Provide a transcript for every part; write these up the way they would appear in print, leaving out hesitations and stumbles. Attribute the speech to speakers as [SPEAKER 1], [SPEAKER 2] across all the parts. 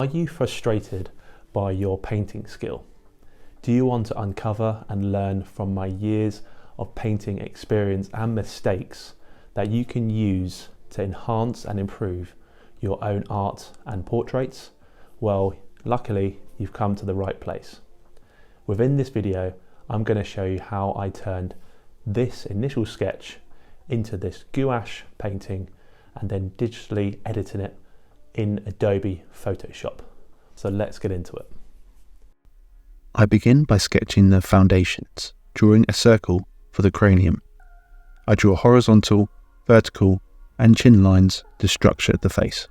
[SPEAKER 1] Are you frustrated by your painting skill? Do you want to uncover and learn from my years of painting experience and mistakes that you can use to enhance and improve your own art and portraits? Well, luckily you've come to the right place. Within this video, I'm going to show you how I turned this initial sketch into this gouache painting and then digitally editing it in Adobe Photoshop. So let's get into it.
[SPEAKER 2] I begin by sketching the foundations, drawing a circle for the cranium. I draw horizontal, vertical, and chin lines to structure the face.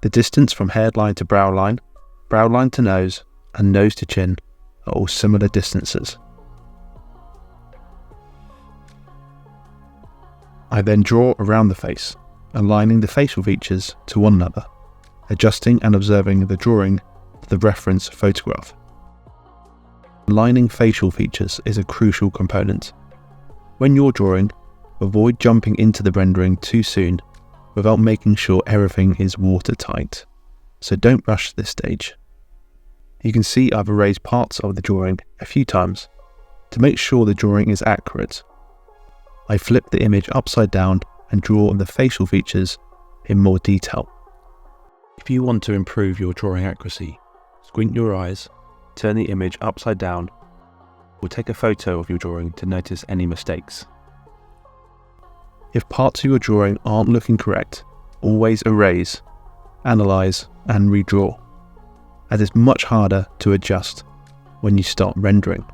[SPEAKER 2] The distance from hairline to brow line to nose, and nose to chin are all similar distances. I then draw around the face, aligning the facial features to one another, adjusting and observing the drawing to the reference photograph. Aligning facial features is a crucial component. When you're drawing, avoid jumping into the rendering too soon without making sure everything is watertight, so don't rush this stage. You can see I've erased parts of the drawing a few times to make sure the drawing is accurate. I flip the image upside down and draw the facial features in more detail. If you want to improve your drawing accuracy, squint your eyes, turn the image upside down, or take a photo of your drawing to notice any mistakes. If parts of your drawing aren't looking correct, always erase, analyze, and redraw, as it's much harder to adjust when you start rendering.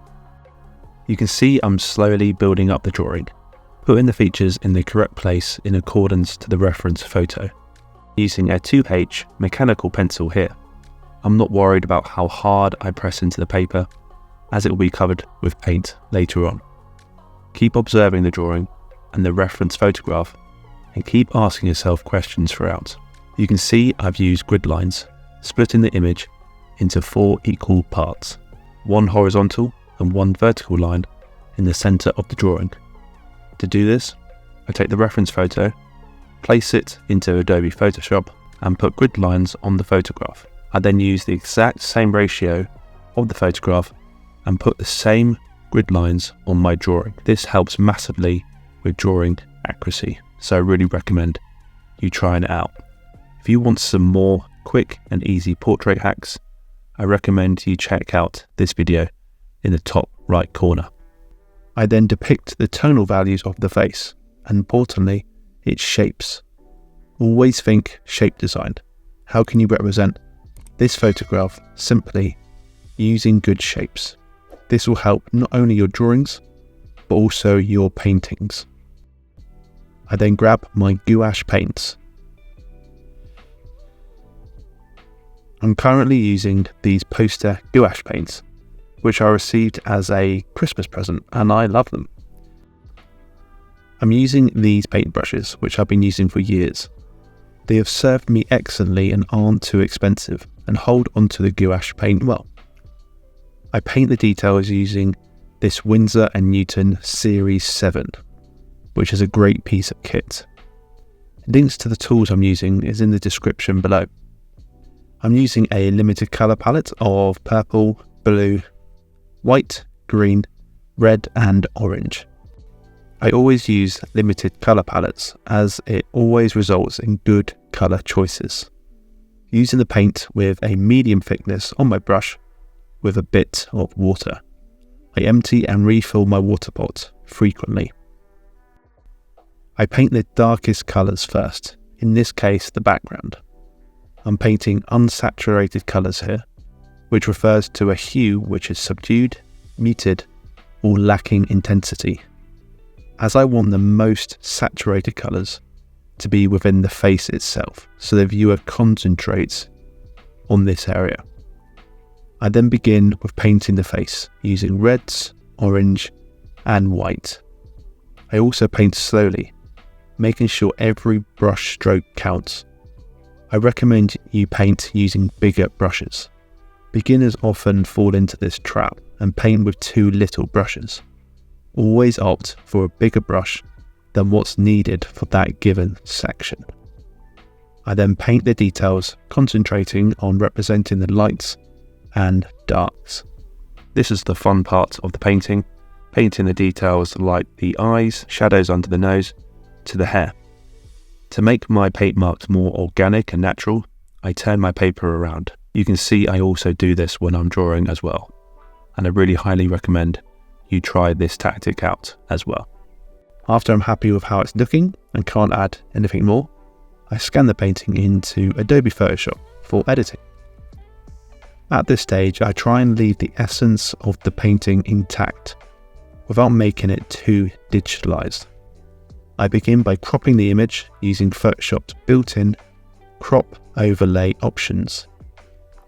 [SPEAKER 2] You can see I'm slowly building up the drawing, putting the features in the correct place in accordance to the reference photo. Using a 2H mechanical pencil here. I'm not worried about how hard I press into the paper, as it will be covered with paint later on. Keep observing the drawing and the reference photograph, and keep asking yourself questions throughout. You can see I've used grid lines, splitting the image into 4 equal parts, 1 horizontal and 1 vertical line in the center of the drawing. To do this, I take the reference photo, place it into Adobe Photoshop, and put grid lines on the photograph. I then use the exact same ratio of the photograph and put the same grid lines on my drawing. This helps massively with drawing accuracy, so I really recommend you trying it out. If you want some more quick and easy portrait hacks, I recommend you check out this video in the top right corner. I then depict the tonal values of the face, and importantly, its shapes. Always think shape design. How can you represent this photograph simply using good shapes? This will help not only your drawings, but also your paintings. I then grab my gouache paints. I'm currently using these poster gouache paints, which I received as a Christmas present, and I love them. I'm using these paintbrushes, which I've been using for years. They have served me excellently and aren't too expensive, and hold onto the gouache paint well. I paint the details using this Winsor & Newton Series 7, which is a great piece of kit. Links to the tools I'm using is in the description below. I'm using a limited colour palette of purple, blue, white, green, red and orange. I always use limited colour palettes as it always results in good colour choices. Using the paint with a medium thickness on my brush with a bit of water. I empty and refill my water pot frequently. I paint the darkest colours first, in this case the background. I'm painting unsaturated colours here, which refers to a hue which is subdued, muted, or lacking intensity, as I want the most saturated colours to be within the face itself, so the viewer concentrates on this area. I then begin with painting the face using reds, orange and white. I also paint slowly, making sure every brush stroke counts. I recommend you paint using bigger brushes. Beginners often fall into this trap and paint with too little brushes. Always opt for a bigger brush than what's needed for that given section. I then paint the details, concentrating on representing the lights and darks. This is the fun part of the painting, painting the details like the eyes, shadows under the nose, to the hair. To make my paint marks more organic and natural, I turn my paper around. You can see I also do this when I'm drawing as well, and I really highly recommend you try this tactic out as well. After I'm happy with how it's looking and can't add anything more, I scan the painting into Adobe Photoshop for editing. At this stage, I try and leave the essence of the painting intact without making it too digitalized. I begin by cropping the image using Photoshop's built-in crop overlay options.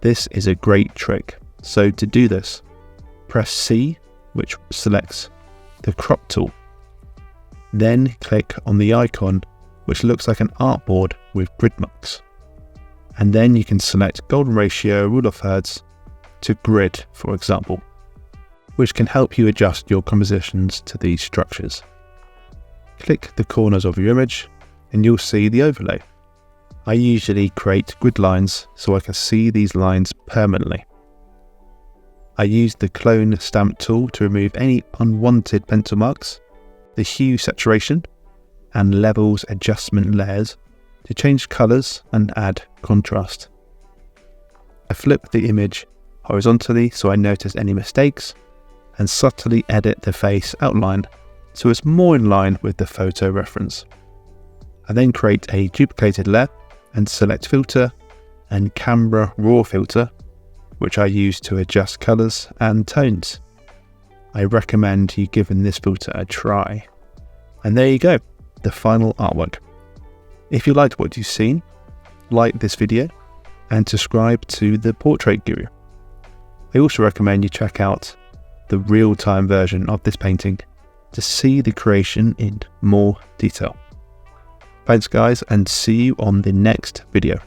[SPEAKER 2] This is a great trick. So to do this, press C, which selects the crop tool. Then click on the icon, which looks like an artboard with grid marks. And then you can select golden ratio, rule of thirds to grid, for example, which can help you adjust your compositions to these structures. Click the corners of your image and you'll see the overlay. I usually create grid lines so I can see these lines permanently. I use the clone stamp tool to remove any unwanted pencil marks, the hue saturation and levels adjustment layers to change colours and add contrast. I flip the image horizontally so I notice any mistakes and subtly edit the face outline so it's more in line with the photo reference. I then create a duplicated layer and select filter and camera raw filter, which I use to adjust colours and tones. I recommend you giving this filter a try. And there you go, the final artwork. If you liked what you've seen, like this video and subscribe to the Portrait Guru. I also recommend you check out the real-time version of this painting to see the creation in more detail. Thanks guys, and see you on the next video.